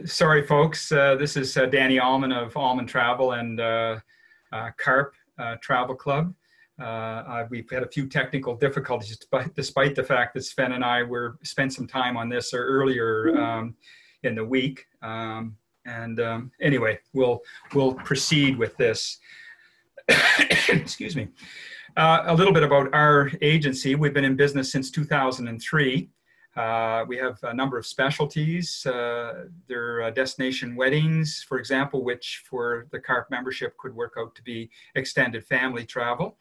Sorry, folks. This is Danny Almon of AlmonTravel and CARP Travel Club. We've had a few technical difficulties, despite the fact that Sven and I spent some time on this earlier in the week. Anyway, we'll proceed with this. Excuse me. A little bit about our agency. We've been in business since 2003. We have a number of specialties. There are destination weddings, for example, which for the CARP membership could work out to be extended family travel.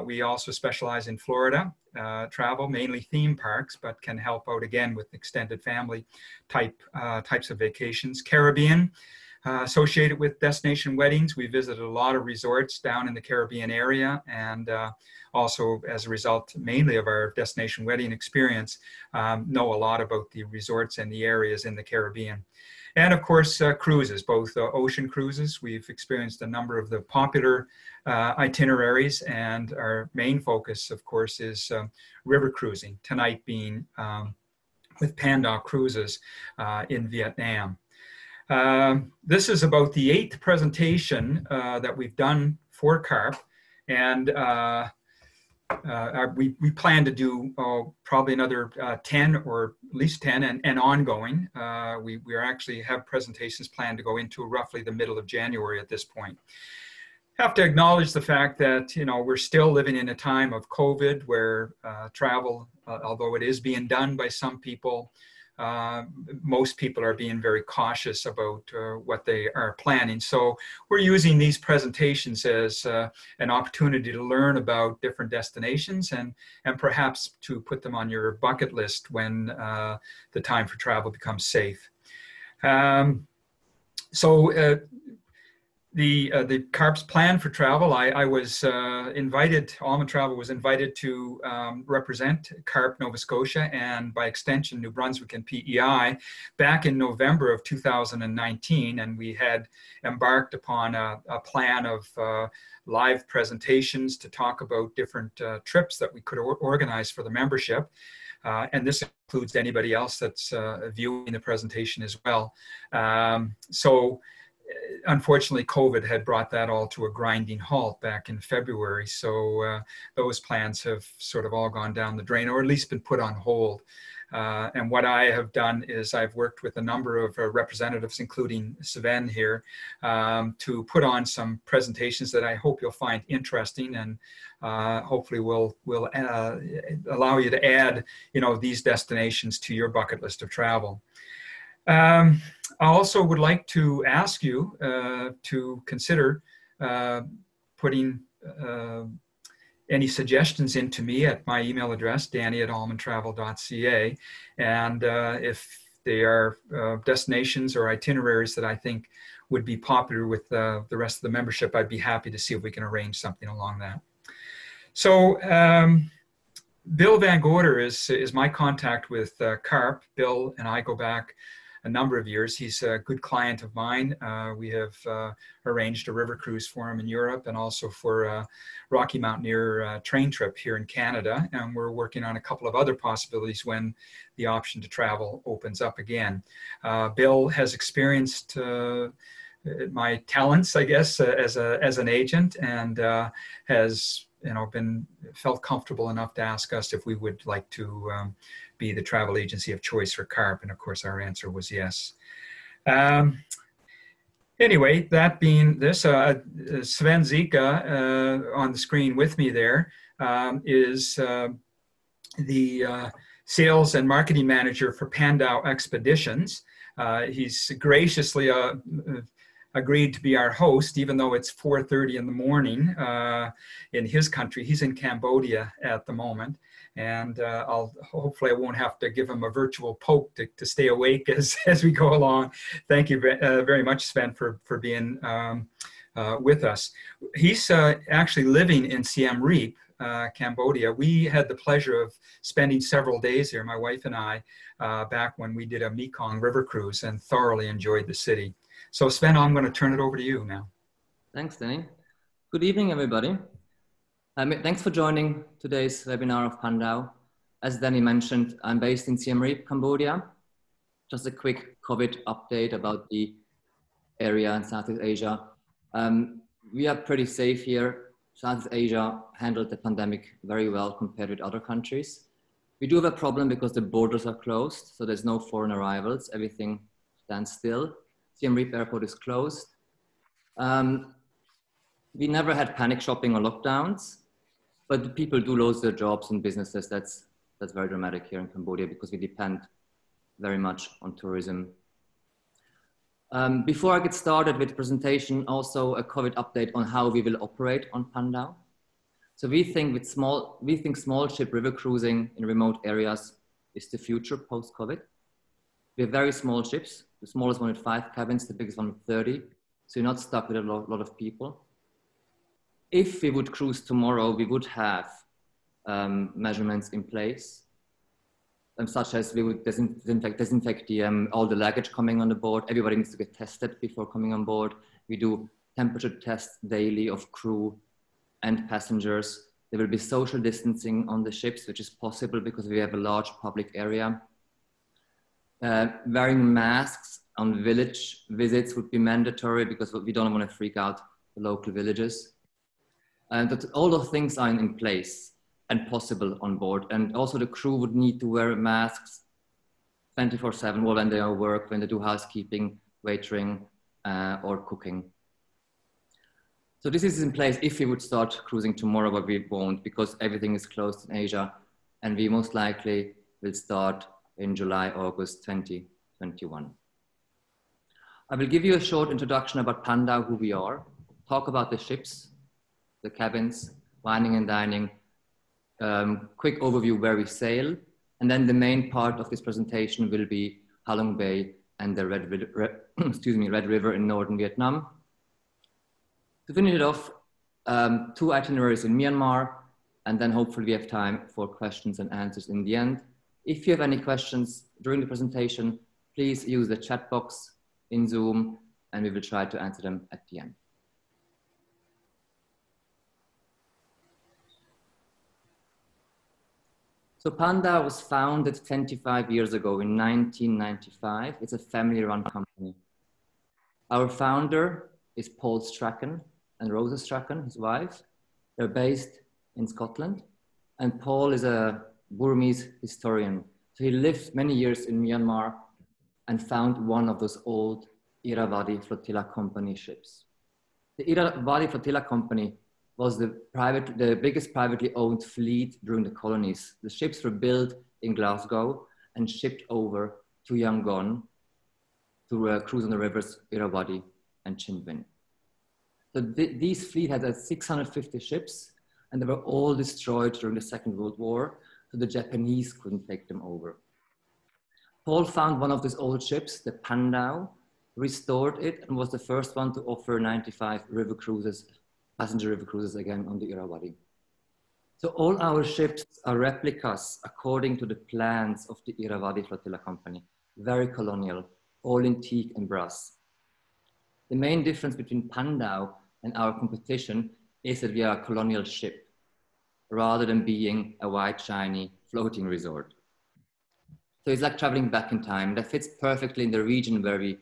We also specialize in Florida travel, mainly theme parks, but can help out again with extended family types of vacations. Caribbean, associated with destination weddings. We visited a lot of resorts down in the Caribbean area, and also as a result mainly of our destination wedding experience, know a lot about the resorts and the areas in the Caribbean. And of course, cruises, both ocean cruises. We've experienced a number of the popular itineraries, and our main focus, of course, is river cruising, tonight being with Pandaw cruises in Vietnam. This is about the 8th presentation that we've done for CARP, and we plan to do probably another 10 or at least 10 and ongoing. We actually have presentations planned to go into roughly the middle of January at this point. Have to acknowledge the fact that, you know, we're still living in a time of COVID where travel, although it is being done by some people, most people are being very cautious about what they are planning. So we're using these presentations as an opportunity to learn about different destinations and perhaps to put them on your bucket list when the time for travel becomes safe. The CARP's plan for travel, I was invited, AlmonTravel was invited to represent CARP Nova Scotia and by extension New Brunswick and PEI back in November of 2019, and we had embarked upon a plan of live presentations to talk about different trips that we could organize for the membership. And this includes anybody else that's viewing the presentation as well. Unfortunately, COVID had brought that all to a grinding halt back in February. So those plans have sort of all gone down the drain, or at least been put on hold. And what I have done is I've worked with a number of representatives, including Sven here, to put on some presentations that I hope you'll find interesting, and hopefully will allow you to add, you know, these destinations to your bucket list of travel. I also would like to ask you to consider putting any suggestions into me at my email address, danny@almontravel.ca. And if they are destinations or itineraries that I think would be popular with the rest of the membership, I'd be happy to see if we can arrange something along that. So Bill Van Gorder is my contact with CARP. Bill and I go back a number of years. He's a good client of mine. We have arranged a river cruise for him in Europe and also for a Rocky Mountaineer train trip here in Canada. And we're working on a couple of other possibilities when the option to travel opens up again. Bill has experienced my talents, I guess, as an agent, and has, you know, felt comfortable enough to ask us if we would like to be the travel agency of choice for CARP, and of course our answer was yes. Anyway, that being this, Sven Zika on the screen with me there is the sales and marketing manager for Pandaw Expeditions. He's graciously agreed to be our host, even though it's 4:30 in the morning in his country. He's in Cambodia at the moment, and hopefully I won't have to give him a virtual poke to stay awake as we go along. Thank you very much, Sven, for being with us. He's actually living in Siem Reap, Cambodia. We had the pleasure of spending several days here, my wife and I, back when we did a Mekong river cruise, and thoroughly enjoyed the city. So Sven, I'm going to turn it over to you now. Thanks, Danny. Good evening, everybody. Thanks for joining today's webinar of Pandaw. As Danny mentioned, I'm based in Siem Reap, Cambodia. Just a quick COVID update about the area in Southeast Asia. We are pretty safe here. Southeast Asia handled the pandemic very well compared with other countries. We do have a problem because the borders are closed, so there's no foreign arrivals. Everything stands still. Siem Reap Airport is closed. We never had panic shopping or lockdowns, but people do lose their jobs and businesses. That's very dramatic here in Cambodia because we depend very much on tourism. Before I get started with the presentation, also a COVID update on how we will operate on Pandaw. So we think small ship river cruising in remote areas is the future post-COVID. We have very small ships, the smallest one with 5 cabins, the biggest one with 30. So you're not stuck with a lot of people. If we would cruise tomorrow, we would have measurements in place, such as we would disinfect all the luggage coming on the board. Everybody needs to get tested before coming on board. We do temperature tests daily of crew and passengers. There will be social distancing on the ships, which is possible because we have a large public area. Wearing masks on village visits would be mandatory because we don't want to freak out the local villages. And all those things are in place and possible on board. And also the crew would need to wear masks 24/7 when they are at work, when they do housekeeping, waitering, or cooking. So this is in place if we would start cruising tomorrow, but we won't because everything is closed in Asia and we most likely will start in July, August 2021. I will give you a short introduction about Pandaw, who we are, talk about the ships, the cabins, wining and dining, quick overview where we sail, and then the main part of this presentation will be Halong Bay and the Red River in northern Vietnam. To finish it off, 2 itineraries in Myanmar, and then hopefully we have time for questions and answers in the end. If you have any questions during the presentation, please use the chat box in Zoom, and we will try to answer them at the end. So Pandaw was founded 25 years ago in 1995. It's a family-run company. Our founder is Paul Strachan and Rosa Strachan, his wife. They're based in Scotland. And Paul is a Burmese historian. So he lived many years in Myanmar and found one of those old Irrawaddy Flotilla Company ships. The Irrawaddy Flotilla Company was the biggest privately owned fleet during the colonies. The ships were built in Glasgow and shipped over to Yangon to cruise on the rivers Irrawaddy and Chinwin. So these fleet had 650 ships and they were all destroyed during the Second World War, so the Japanese couldn't take them over. Paul found one of these old ships, the Pandaw, restored it and was the first one to offer 95 river cruises, passenger river cruises again on the Irrawaddy. So all our ships are replicas according to the plans of the Irrawaddy Flotilla Company, very colonial, all in teak and brass. The main difference between Pandaw and our competition is that we are a colonial ship rather than being a white, shiny floating resort. So it's like traveling back in time. That fits perfectly in the region where we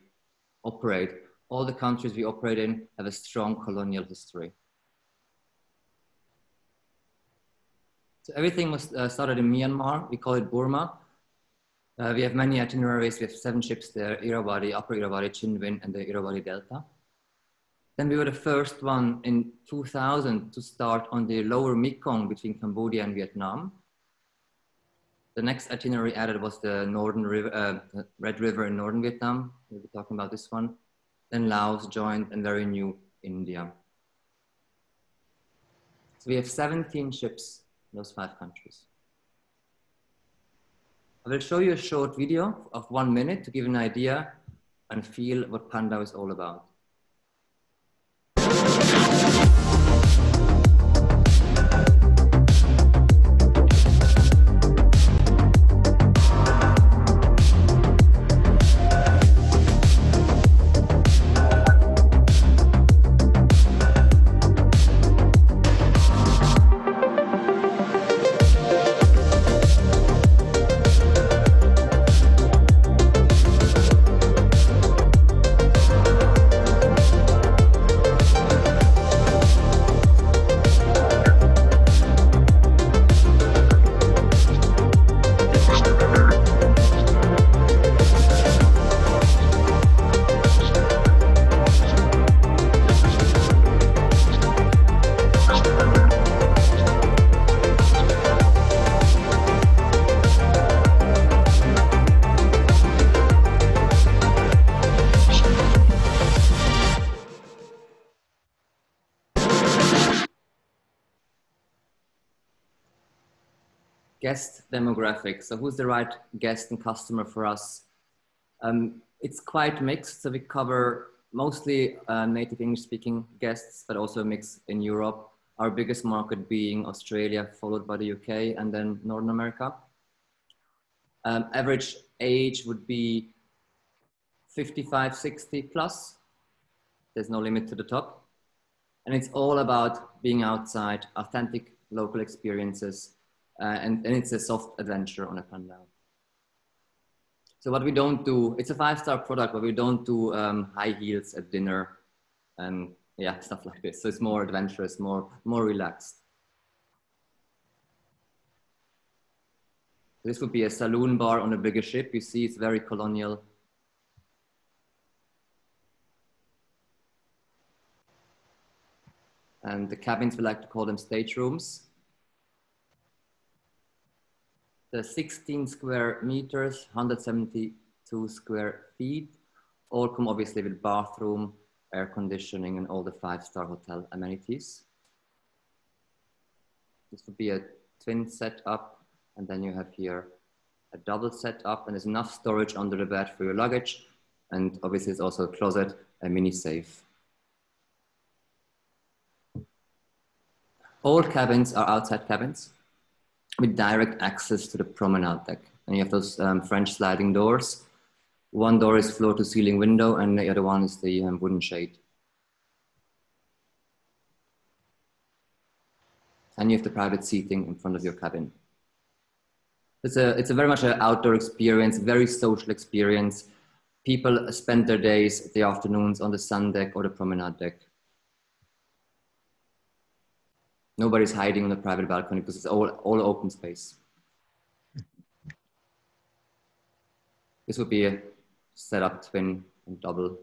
operate. All the countries we operate in have a strong colonial history. So everything was started in Myanmar. We call it Burma. We have many itineraries. We have 7 ships there: Irrawaddy, Upper Irrawaddy, Chinwin, and the Irrawaddy Delta. Then we were the first one in 2000 to start on the lower Mekong between Cambodia and Vietnam. The next itinerary added was the Red River in northern Vietnam. We'll be talking about this one. Then Laos joined, and very new India. So we have 17 ships in those 5 countries. I will show you a short video of 1 minute to give an idea and feel what Pandaw is all about. guest demographics. So who's the right guest and customer for us? It's quite mixed. So we cover mostly native English speaking guests, but also a mix in Europe. Our biggest market being Australia, followed by the UK, and then Northern America. Average age would be 55, 60 plus. There's no limit to the top. And it's all about being outside, authentic local experiences, and it's a soft adventure on a Pandaw. So what we don't do, it's a 5-star product, but we don't do high heels at dinner and yeah, stuff like this. So it's more adventurous, more relaxed. This would be a saloon bar on a bigger ship. You see it's very colonial. And the cabins, we like to call them staterooms. The 16 square meters, 172 square feet, all come obviously with bathroom, air conditioning, and all the 5-star hotel amenities. This would be a twin setup, and then you have here a double setup, and there's enough storage under the bed for your luggage, and obviously it's also a closet, a mini safe. All cabins are outside cabins with direct access to the promenade deck. And you have those French sliding doors. One door is floor to ceiling window, and the other one is the wooden shade. And you have the private seating in front of your cabin. It's a very much an outdoor experience, very social experience. People spend their days, the afternoons on the sun deck or the promenade deck. Nobody's hiding on the private balcony because it's all open space. This would be a setup twin and double.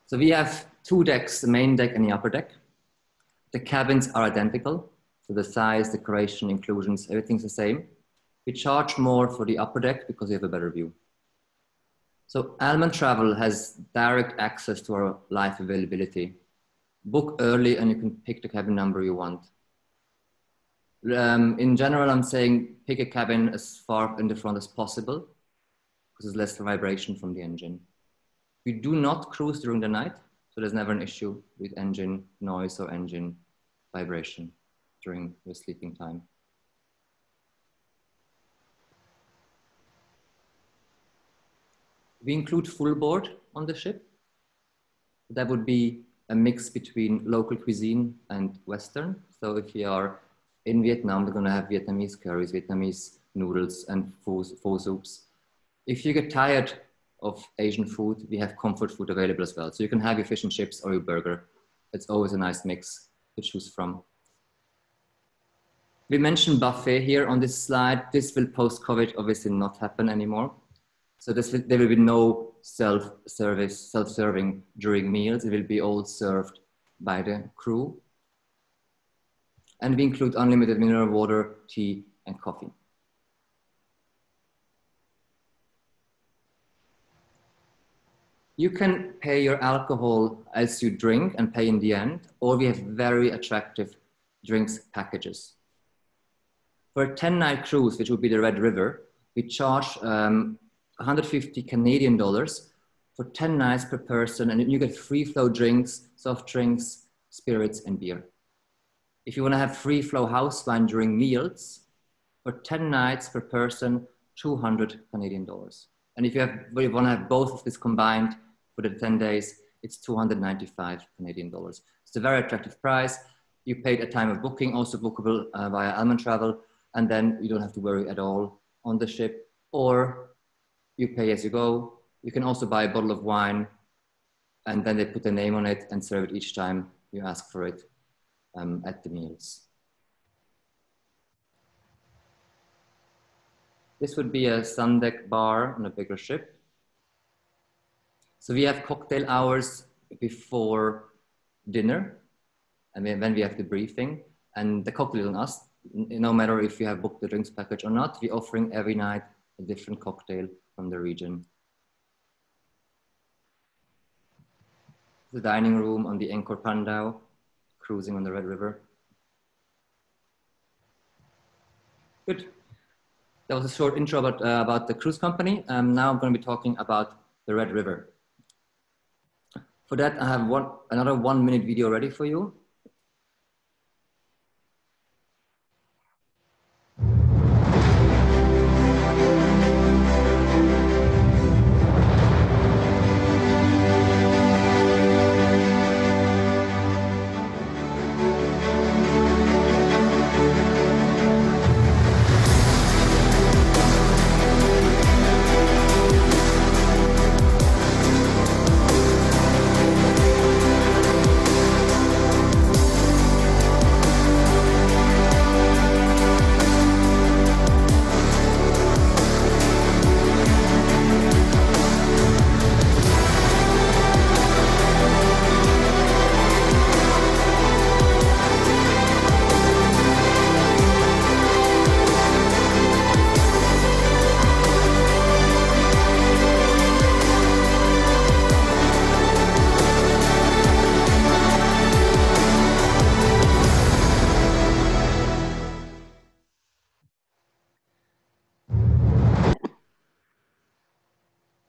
So we have 2 decks, the main deck and the upper deck. The cabins are identical. So the size, decoration, inclusions, everything's the same. We charge more for the upper deck because we have a better view. So AlmonTravel has direct access to our live availability. Book early and you can pick the cabin number you want. In general, I'm saying pick a cabin as far in the front as possible because there's less vibration from the engine. We do not cruise during the night, so there's never an issue with engine noise or engine vibration during the sleeping time. We include full board on the ship. That would be a mix between local cuisine and Western. So if you are in Vietnam, we're gonna have Vietnamese curries, Vietnamese noodles, and pho soups. If you get tired of Asian food, we have comfort food available as well. So you can have your fish and chips or your burger. It's always a nice mix to choose from. We mentioned buffet here on this slide. This will post-COVID obviously not happen anymore. So there will be no self-serving during meals. It will be all served by the crew. And we include unlimited mineral water, tea, and coffee. You can pay your alcohol as you drink and pay in the end, or we have very attractive drinks packages. For a 10-night cruise, which would be the Red River, we charge 150 Canadian dollars for 10 nights per person, and you get free flow drinks, soft drinks, spirits, and beer. If you want to have free flow house wine during meals, for 10 nights per person, 200 Canadian dollars. And if you want to have both of this combined for the 10 days, it's 295 Canadian dollars. It's a very attractive price. You paid at time of booking, also bookable via AlmonTravel, and then you don't have to worry at all on the ship, or you pay as you go. You can also buy a bottle of wine, and then they put a name on it and serve it each time you ask for it at the meals. This would be a sun deck bar on a bigger ship. So we have cocktail hours before dinner, and then we have the briefing, and the cocktail is on us. No matter if you have booked the drinks package or not, we're offering every night a different cocktail from the region. The dining room on the Anchor Pandaw, cruising on the Red River. Good. That was a short intro about the cruise company. Now I'm going to be talking about the Red River. For that, I have another 1 minute video ready for you.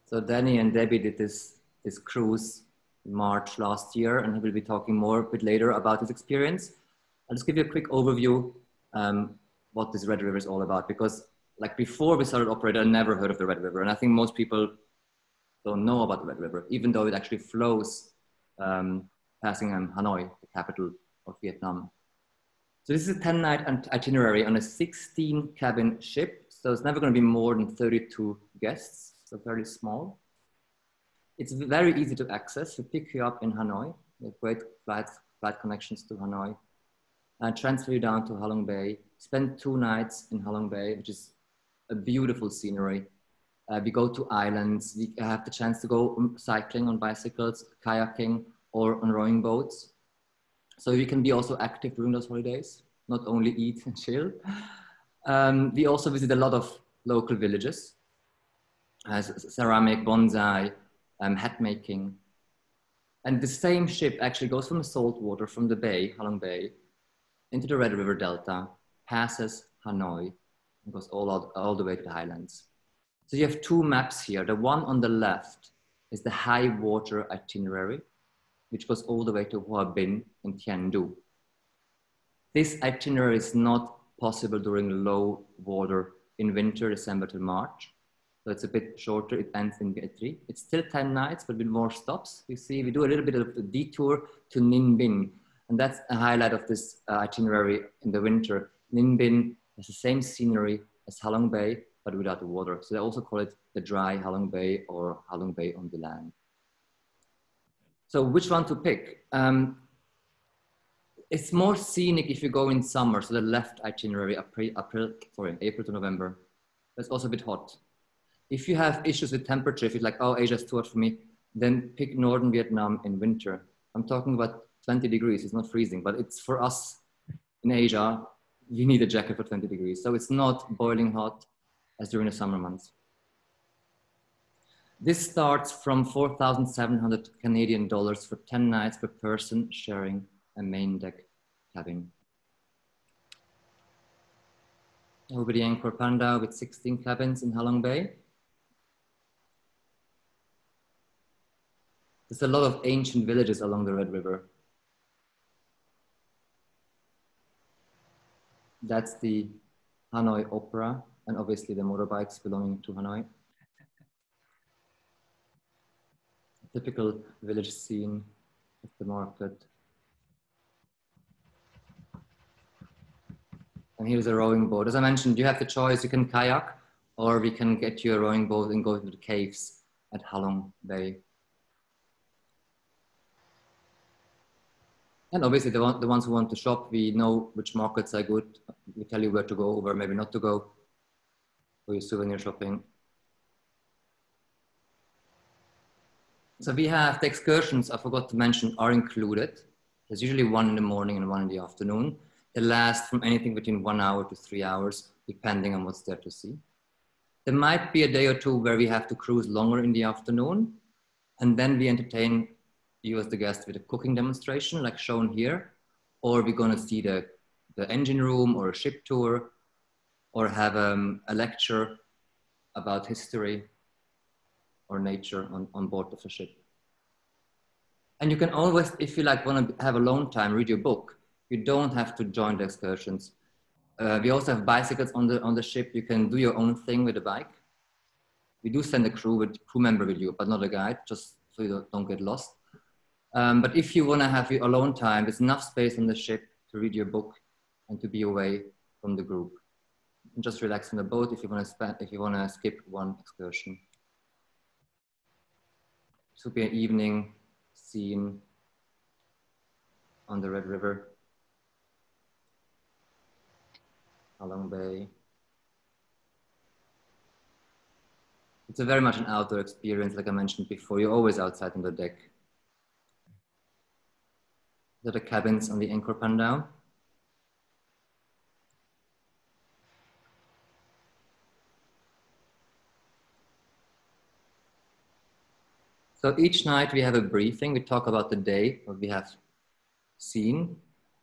So Danny and Debbie did this cruise in March last year, and he will be talking more a bit later about his experience. I'll just give you a quick overview what this Red River is all about, because like before we started operating, I never heard of the Red River. And I think most people don't know about the Red River, even though it actually flows passing Hanoi, the capital of Vietnam. So this is a 10-night itinerary on a 16-cabin ship. So it's never going to be more than 32 guests. So fairly small. It's very easy to access. We pick you up in Hanoi. We have great flight connections to Hanoi. And transfer you down to Halong Bay. Spend 2 nights in Halong Bay, which is a beautiful scenery. We go to islands. We have the chance to go cycling on bicycles, kayaking, or on rowing boats. So you can be also active during those holidays, not only eat and chill. We also visit a lot of local villages. Ceramic, bonsai, hat making. And the same ship actually goes from the salt water from the bay, Halong Bay, into the Red River Delta, passes Hanoi, and goes all the way to the highlands. So you have 2 maps here. The one on the left is the high water itinerary, which goes all the way to Hoa Binh and Thien Du. This itinerary is not possible during low water in winter, December to March. So it's a bit shorter, it ends in Viet Tri. It's still 10 nights, but with more stops. You see, we do a little bit of a detour to Ninh Binh, and that's a highlight of this itinerary in the winter. Ninh Binh has the same scenery as Halong Bay, but without the water. So they also call it the dry Halong Bay or Halong Bay on the land. So which one to pick? It's more scenic if you go in summer. So the left itinerary, April to November. It's also a bit hot. If you have issues with temperature, if you're like, oh, Asia's too hot for me, then pick northern Vietnam in winter. I'm talking about 20 degrees, it's not freezing, but it's for us in Asia, you need a jacket for 20 degrees. So it's not boiling hot as during the summer months. This starts from 4,700 Canadian dollars for 10 nights per person sharing a main deck cabin. Over the Angkor Pandaw with 16 cabins in Halong Bay. There's a lot of ancient villages along the Red River. That's the Hanoi Opera, and obviously the motorbikes belonging to Hanoi. Typical village scene at the market. And here's a rowing boat. As I mentioned, you have the choice, you can kayak, or we can get you a rowing boat and go to the caves at Halong Bay. And obviously the ones who want to shop, we know which markets are good. We tell you where to go, where maybe not to go for your souvenir shopping. So we have the excursions, I forgot to mention, are included. There's usually 1 in the morning and 1 in the afternoon. They last from anything between 1 hour to 3 hours, depending on what's there to see. There might be a day or 2 where we have to cruise longer in the afternoon, and then we entertain you as the guest with a cooking demonstration like shown here, or we're gonna see the engine room or a ship tour, or have a lecture about history or nature on board of the ship. And you can always, if you like want to have alone time, read your book. You don't have to join the excursions. We also have bicycles on the ship. You can do your own thing with a bike. We do send a crew member with you, but not a guide, just so you don't get lost. But if you want to have your alone time, there's enough space on the ship to read your book and to be away from the group. And just relax on the boat if you want to skip one excursion. This will be an evening scene on the Red River, Halong Bay. It's a very much an outdoor experience, like I mentioned before. You're always outside on the deck. These are the cabins on the Anchor Pandaw. So each night we have a briefing. We talk about the day, what we have seen,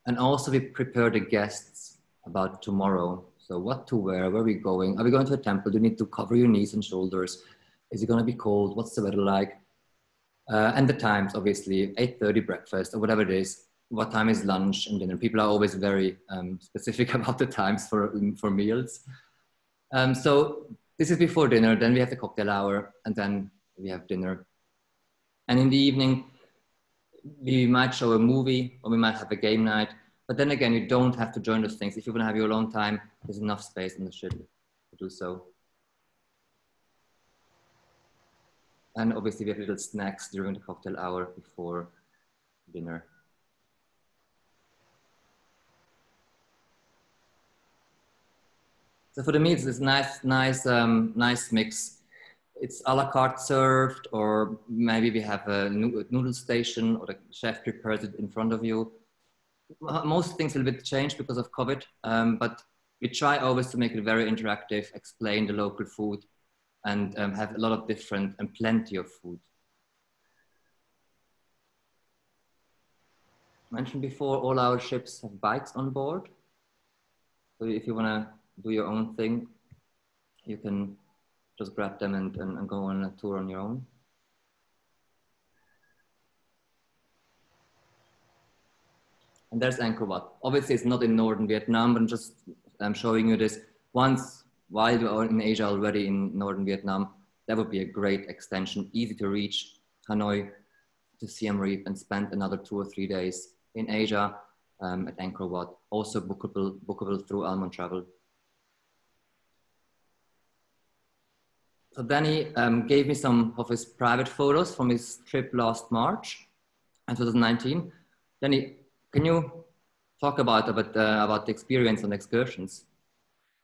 and also we prepare the guests about tomorrow. So what to wear, where are we going? Are we going to a temple? Do you need to cover your knees and shoulders? Is it going to be cold? What's the weather like? And the times, obviously, 8:30 breakfast or whatever it is. What time is lunch and dinner? People are always very specific about the times for meals. So this is before dinner. Then we have the cocktail hour, and then we have dinner. And in the evening, we might show a movie or we might have a game night. But then again, you don't have to join those things. If you want to have your alone time, there's enough space on the ship to do so. And obviously we have little snacks during the cocktail hour before dinner. So for the meals, it's nice mix. It's a la carte served, or maybe we have a noodle station or the chef prepares it in front of you. Most things will be changed because of COVID, but we try always to make it very interactive, explain the local food, and have a lot of different and plenty of food. Mentioned before, all our ships have bikes on board. So if you want to do your own thing, you can just grab them and go on a tour on your own. And there's Angkor Wat. Obviously, it's not in northern Vietnam, but I'm showing you this. Once, while you are in Asia already in northern Vietnam, that would be a great extension, easy to reach Hanoi to Siem Reap and spend another 2 or 3 days in Asia at Angkor Wat. Also bookable through AlmonTravel. So Danny gave me some of his private photos from his trip last March in 2019. Danny, can you talk about the experience on excursions?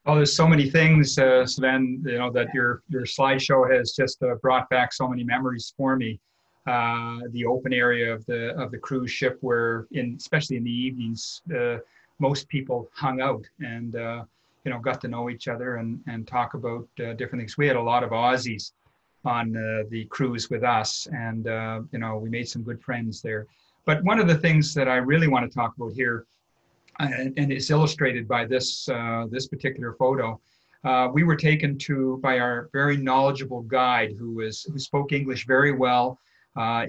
Oh, there's so many things, Sven, that your slideshow has just brought back so many memories for me. The open area of the cruise ship, where especially in the evenings, most people hung out and got to know each other and talk about different things. We had a lot of Aussies on the cruise with us, and we made some good friends there. But one of the things that I really want to talk about here, and it's illustrated by this particular photo, we were taken to by our very knowledgeable guide who spoke English very well.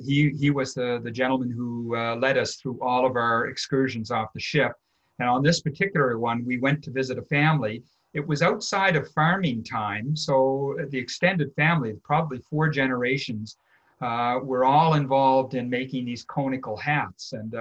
He was the gentleman who led us through all of our excursions off the ship. And on this particular one, we went to visit a family. It was outside of farming time, so the extended family, probably 4 generations, were all involved in making these conical hats. And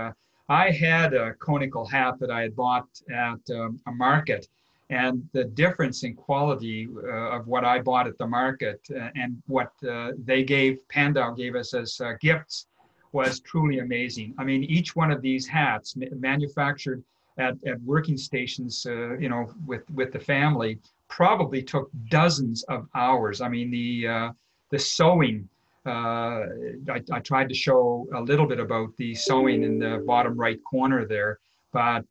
I had a conical hat that I had bought at a market, and the difference in quality of what I bought at the market and what Pandaw gave us as gifts was truly amazing. I mean, each one of these hats manufactured at working stations, with the family, probably took dozens of hours. I mean, the sewing, I tried to show a little bit about the sewing in the bottom right corner there, but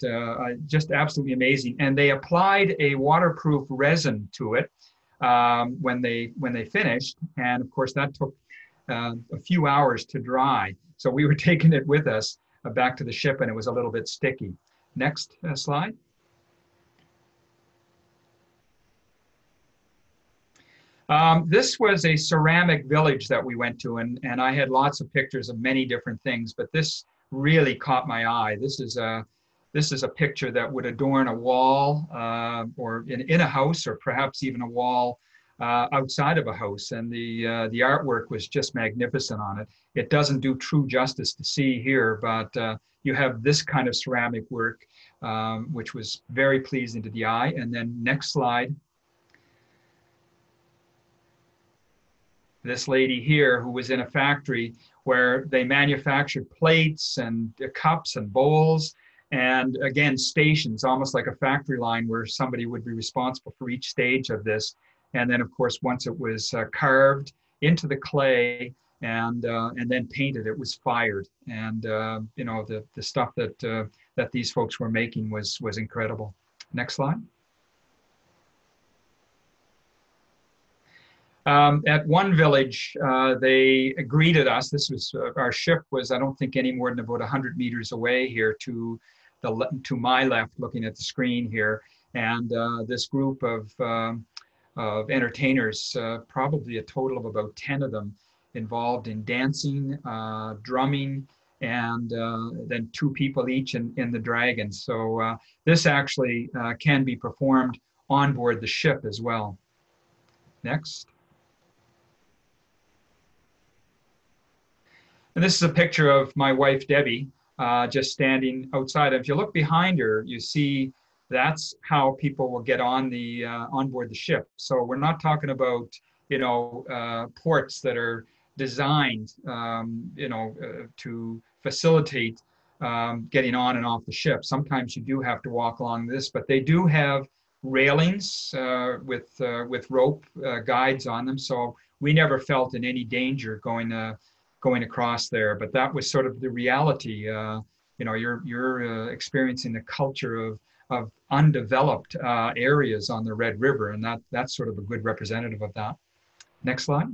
just absolutely amazing. And they applied a waterproof resin to it when they finished, and of course that took a few hours to dry. So we were taking it with us back to the ship, and it was a little bit sticky. Next slide. This was a ceramic village that we went to, and I had lots of pictures of many different things, but this really caught my eye. This is a picture that would adorn a wall or in a house, or perhaps even a wall outside of a house. And the artwork was just magnificent on it. It doesn't do true justice to see here, but you have this kind of ceramic work, which was very pleasing to the eye. And then next slide. This lady here who was in a factory where they manufactured plates and cups and bowls, and again, stations, almost like a factory line where somebody would be responsible for each stage of this. And then, of course, once it was carved into the clay and then painted, it was fired. And you know, the stuff that these folks were making was incredible. Next slide. At one village, they greeted us. This was our ship was, I don't think, any more than about 100 meters away here to my left, looking at the screen here. And this group of entertainers, probably a total of about 10 of them, involved in dancing, drumming, and then 2 people each in the dragon. So this actually can be performed on board the ship as well. Next. And this is a picture of my wife, Debbie, just standing outside. If you look behind her, you see that's how people will get on board the ship. So we're not talking about, you know, ports that are designed, you know, to facilitate getting on and off the ship. Sometimes you do have to walk along this, but they do have railings with rope guides on them. So we never felt in any danger going across there, but that was sort of the reality. You know, you're experiencing the culture of undeveloped areas on the Red River, and that's sort of a good representative of that. Next slide.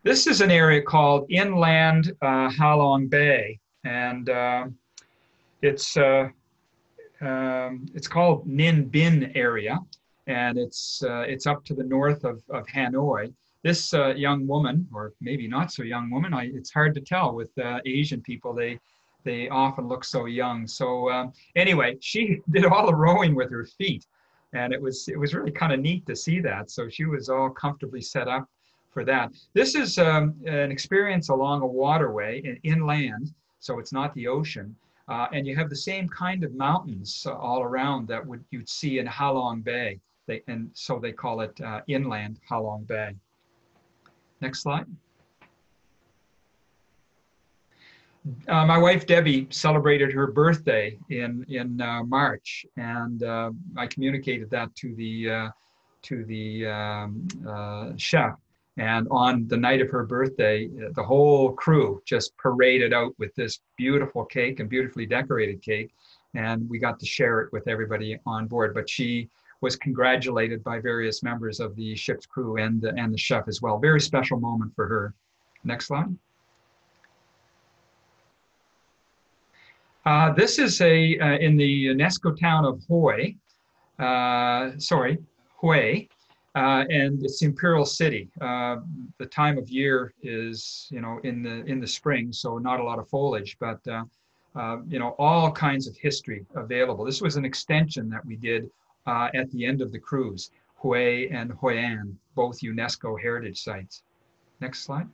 This is an area called Inland Halong Bay, and it's called Ninh Binh area. And it's up to the north of Hanoi. This young woman, or maybe not so young woman, it's hard to tell with Asian people, they often look so young. So anyway, she did all the rowing with her feet, and it was really kind of neat to see that. So she was all comfortably set up for that. This is an experience along a waterway inland, so it's not the ocean. And you have the same kind of mountains all around that you'd see in Halong Bay. And so they call it Inland Halong Bay. Next slide. My wife Debbie celebrated her birthday in March, and I communicated that to the chef. And on the night of her birthday, the whole crew just paraded out with this beautiful cake and beautifully decorated cake, and we got to share it with everybody on board. But she was congratulated by various members of the ship's crew and the chef as well. Very special moment for her. Next slide. This is in the UNESCO town of Hue, and it's the Imperial City. The time of year is, you know, in the spring, so not a lot of foliage, but you know, all kinds of history available. This was an extension that we did at the end of the cruise. Hue and Hoi An, both UNESCO heritage sites. Next slide.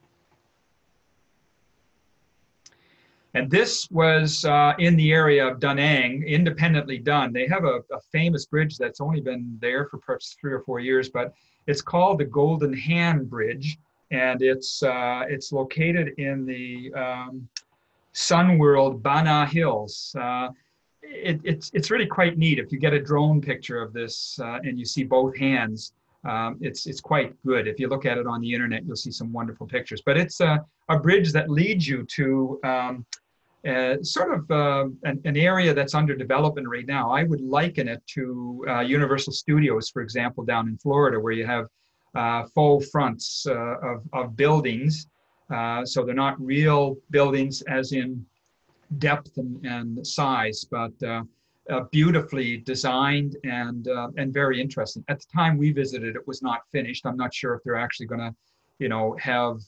And this was in the area of Da Nang, independently done. They have a famous bridge that's only been there for perhaps 3 or 4 years, but it's called the Golden Hand Bridge, and it's located in the Sun World Bana Hills. It's really quite neat. If you get a drone picture of this and you see both hands, it's quite good. If you look at it on the internet, you'll see some wonderful pictures. But it's a bridge that leads you to sort of an area that's under development right now. I would liken it to Universal Studios, for example, down in Florida, where you have faux fronts of buildings. So they're not real buildings as in depth and size, but beautifully designed and very interesting. At the time we visited, it was not finished. I'm not sure if they're actually going to, you know, have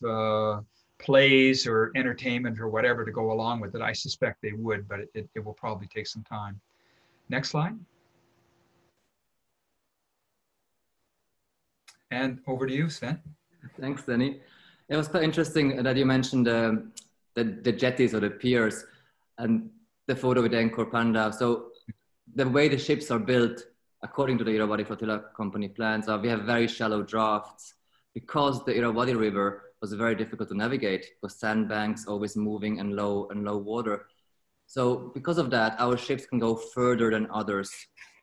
plays or entertainment or whatever to go along with it. I suspect they would, but it will probably take some time. Next slide. And over to you, Sven. Thanks, Danny. It was quite interesting that you mentioned the jetties or the piers and the photo with the Anchor Pandaw. So the way the ships are built, according to the Irrawaddy Flotilla Company plans, we have very shallow drafts because the Irrawaddy River was very difficult to navigate with sandbanks always moving and low water. So because of that, our ships can go further than others.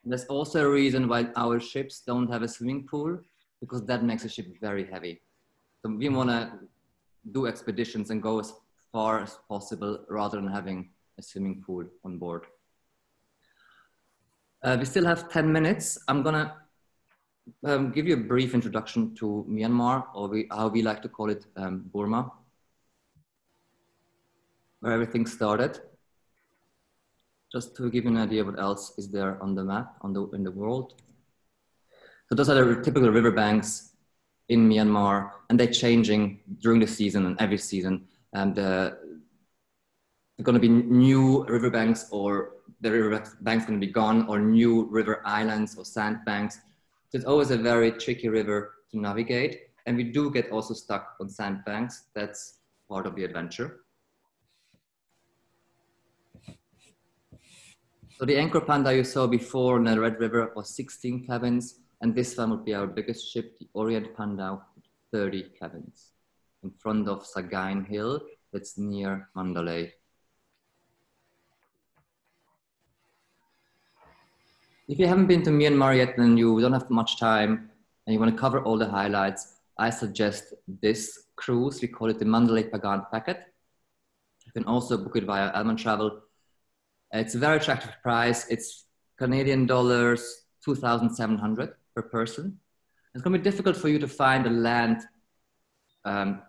And there's also a reason why our ships don't have a swimming pool, because that makes the ship very heavy. So we want to do expeditions and go as far as possible rather than having a swimming pool on board. We still have 10 minutes. I'm gonna give you a brief introduction to Myanmar, or how we like to call it, Burma, where everything started. Just to give you an idea what else is there on the map in the world. So those are the typical riverbanks in Myanmar, and they're changing during the season and every season. And there are going to be new riverbanks, or the riverbanks going to be gone, or new river islands or sandbanks. So it's always a very tricky river to navigate. And we do get also stuck on sandbanks. That's part of the adventure. So the Anchor Pandaw you saw before in the Red River was 16 cabins. And this one would be our biggest ship, the Orient Pandaw, 30 cabins in front of Sagaing Hill, that's near Mandalay. If you haven't been to Myanmar yet and you don't have much time and you want to cover all the highlights, I suggest this cruise. We call it the Mandalay Pagan Packet. You can also book it via AlmonTravel. It's a very attractive price. It's Canadian dollars, 2,700 per person. It's going to be difficult for you to find a land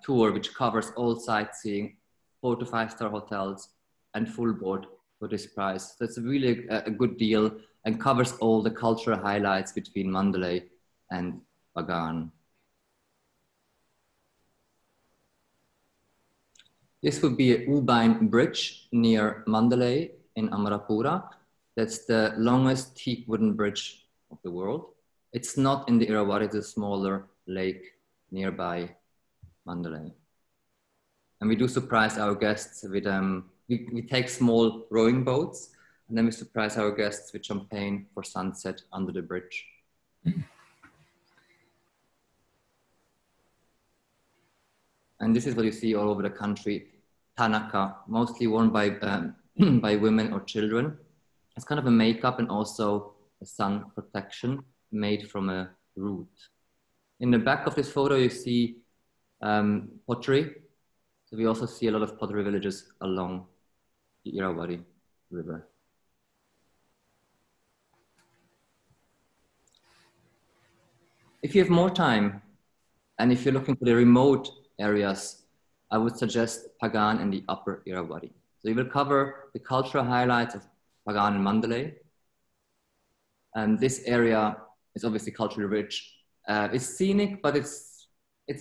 tour which covers all sightseeing, 4 to 5 star hotels, and full board for this price. So it's really a good deal and covers all the cultural highlights between Mandalay and Pagan. This would be a Ubine Bridge near Mandalay in Amarapura. That's the longest teak wooden bridge of the world. It's not in the Irrawaddy, it's a smaller lake nearby Mandalay. And we do surprise our guests with, we take small rowing boats, and then we surprise our guests with champagne for sunset under the bridge. And this is what you see all over the country. Tanaka, mostly worn by, by women or children. It's kind of a makeup and also a sun protection made from a root. In the back of this photo, you see pottery. So we also see a lot of pottery villages along the Irrawaddy River. If you have more time, and if you're looking for the remote areas, I would suggest Pagan and the Upper Irrawaddy. So you will cover the cultural highlights of Pagan and Mandalay. And this area is obviously culturally rich. It's scenic, but it's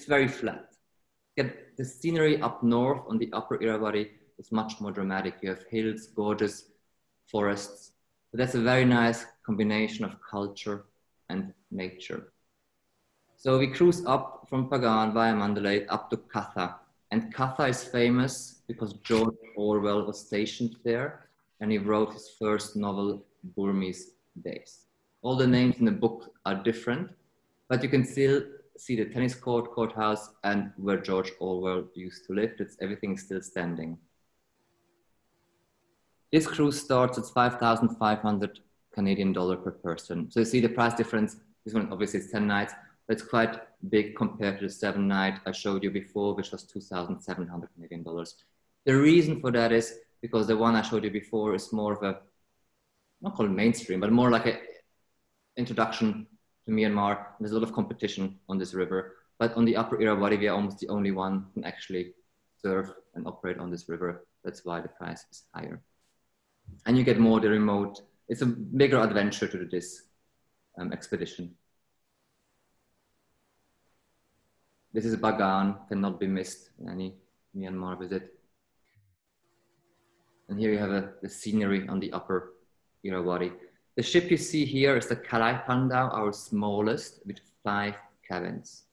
very flat. Get the scenery up north on the Upper Irrawaddy is much more dramatic. You have hills, gorgeous forests. So that's a very nice combination of culture and nature. So we cruise up from Pagan via Mandalay up to Katha. And Katha is famous because George Orwell was stationed there and he wrote his first novel, Burmese Days. All the names in the book are different, but you can still see the tennis court, courthouse, and where George Orwell used to live. Everything is still standing. This cruise starts at 5,500 Canadian dollar per person. So you see the price difference. This one obviously is 10 nights, but it's quite big compared to the 7-night I showed you before, which was 2,700 Canadian dollars. The reason for that is because the one I showed you before is more of a, not called mainstream, but more like an introduction to Myanmar. There's a lot of competition on this river, but on the Upper Irrawaddy, we are almost the only one who can actually surf and operate on this river. That's why the price is higher. And you get more the remote it's a bigger adventure to do this expedition. This is Bagan, cannot be missed in any Myanmar visit. And here you have the scenery on the Upper Irrawaddy. The ship you see here is the Pandaw, our smallest, with 5 cabins.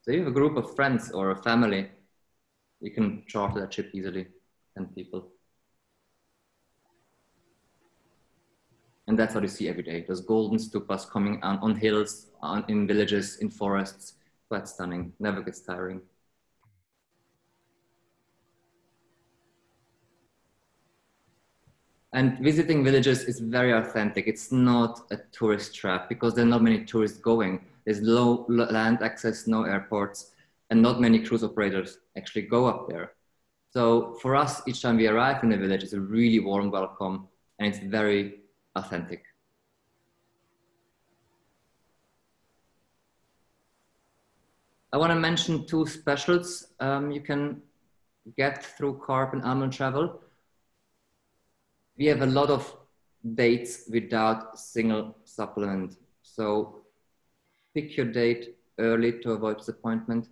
So you have a group of friends or a family, you can charter that ship easily, 10 people. And that's what you see every day. Those golden stupas coming on hills, in villages, in forests. Quite stunning, never gets tiring. And visiting villages is very authentic. It's not a tourist trap because there are not many tourists going. There's low land access, no airports, and not many cruise operators actually go up there. So for us, each time we arrive in a village, it's a really warm welcome and it's very authentic. I want to mention 2 specials you can get through CARP and AlmonTravel. We have a lot of dates without single supplement. So pick your date early to avoid disappointment.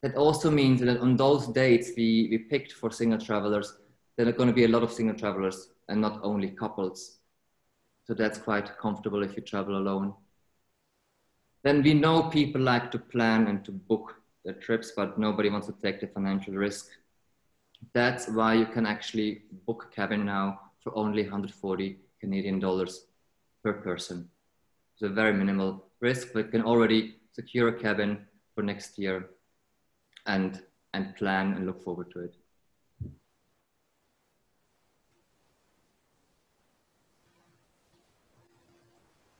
That also means that on those dates we picked for single travelers, there are going to be a lot of single travelers and not only couples. So that's quite comfortable if you travel alone. Then we know people like to plan and to book their trips, but nobody wants to take the financial risk. That's why you can actually book a cabin now for only 140 Canadian dollars per person. It's a very minimal risk, but you can already secure a cabin for next year and plan and look forward to it.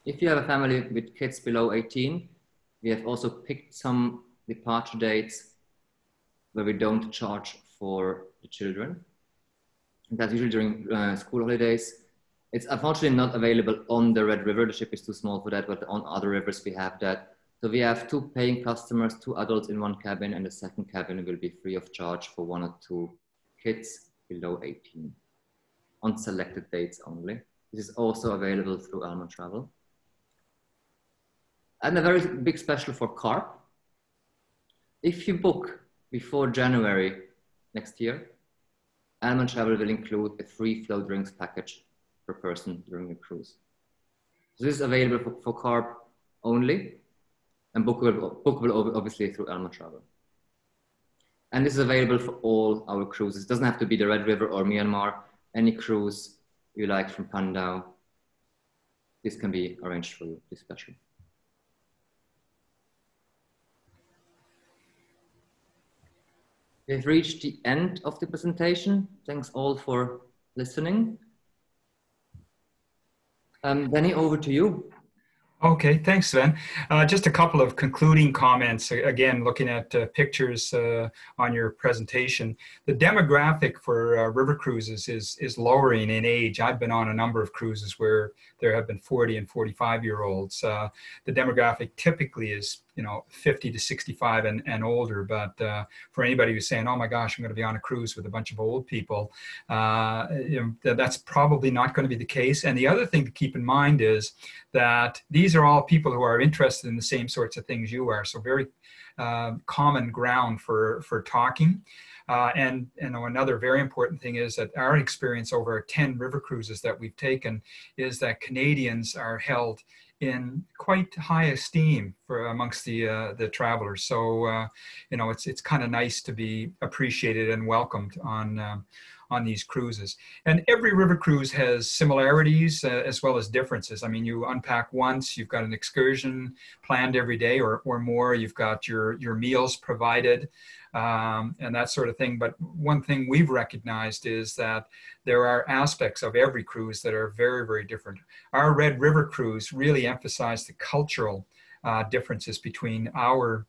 If you have a family with kids below 18, we have also picked some departure dates where we don't charge for the children. That's usually during school holidays. It's unfortunately not available on the Red River. The ship is too small for that, but on other rivers we have that. So we have 2 paying customers, 2 adults in 1 cabin, and the second cabin will be free of charge for 1 or 2 kids below 18 on selected dates only. This is also available through AlmonTravel. And a very big special for CARP. If you book before January next year, AlmonTravel will include a free flow drinks package per person during the cruise. So this is available for CARP only and bookable obviously through AlmonTravel. And this is available for all our cruises. It doesn't have to be the Red River or Myanmar. Any cruise you like from Pandaw, this can be arranged for you, this special. We've reached the end of the presentation. Thanks all for listening. Benny, over to you. Okay, thanks, Sven. Just a couple of concluding comments. Again, looking at pictures on your presentation. The demographic for river cruises is lowering in age. I've been on a number of cruises where there have been 40 and 45-year-olds. The demographic typically is 50 to 65 and older, but for anybody who's saying, oh my gosh, I'm going to be on a cruise with a bunch of old people, that's probably not going to be the case. And the other thing to keep in mind is that these are all people who are interested in the same sorts of things you are, so very common ground for talking. And another very important thing is that our experience over 10 river cruises that we've taken is that Canadians are held in quite high esteem amongst the travelers. So it's kind of nice to be appreciated and welcomed on these cruises. And every river cruise has similarities as well as differences. I mean, you unpack once, you've got an excursion planned every day or more, you've got your meals provided, and that sort of thing. But one thing we've recognized is that there are aspects of every cruise that are very, very different. Our Red River cruise really emphasized the cultural differences between our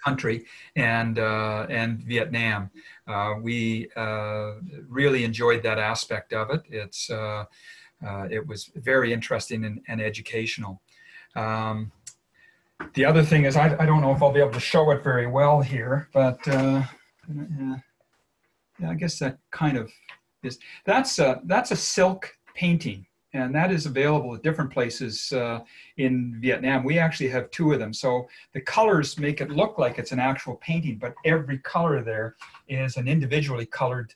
country and Vietnam. We really enjoyed that aspect of it. It was very interesting and educational. The other thing is, I don't know if I'll be able to show it very well here, but yeah, I guess that kind of is that's a silk painting, and that is available at different places in Vietnam. We actually have two of them. So the colors make it look like it's an actual painting, but every color there is an individually colored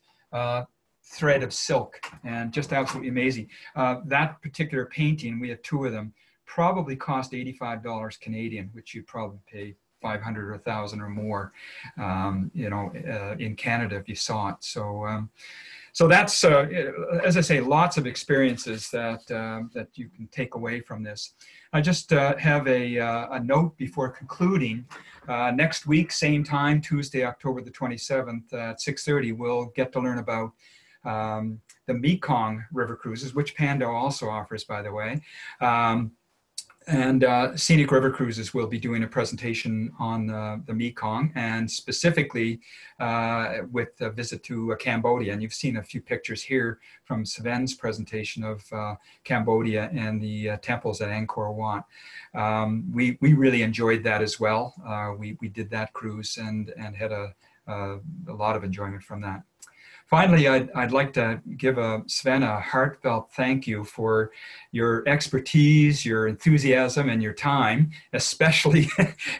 thread of silk, and just absolutely amazing. That particular painting, we have two of them, probably cost $85 Canadian, which you'd probably pay 500 or 1,000 or more, you know, in Canada if you saw it. So, so that's, as I say, lots of experiences that that you can take away from this. I just have a note before concluding. Next week, same time, Tuesday, October the 27th at 6:30, we'll get to learn about the Mekong River cruises, which Pandaw also offers, by the way. And Scenic River Cruises will be doing a presentation on the Mekong, and specifically with a visit to Cambodia. And you've seen a few pictures here from Sven's presentation of Cambodia and the temples at Angkor Wat. We really enjoyed that as well. We did that cruise and had a lot of enjoyment from that. Finally, I'd like to give Sven a heartfelt thank you for your expertise, your enthusiasm, and your time, especially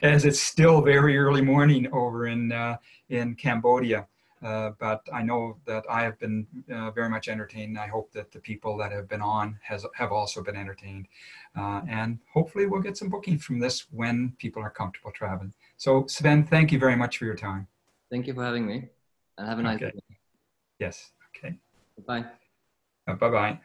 as it's still very early morning over in Cambodia. But I know that I have been very much entertained. I hope that the people that have been on have also been entertained. And hopefully we'll get some bookings from this when people are comfortable traveling. So Sven, thank you very much for your time. Thank you for having me, and have a nice day. Yes. Okay. Bye. Bye-bye.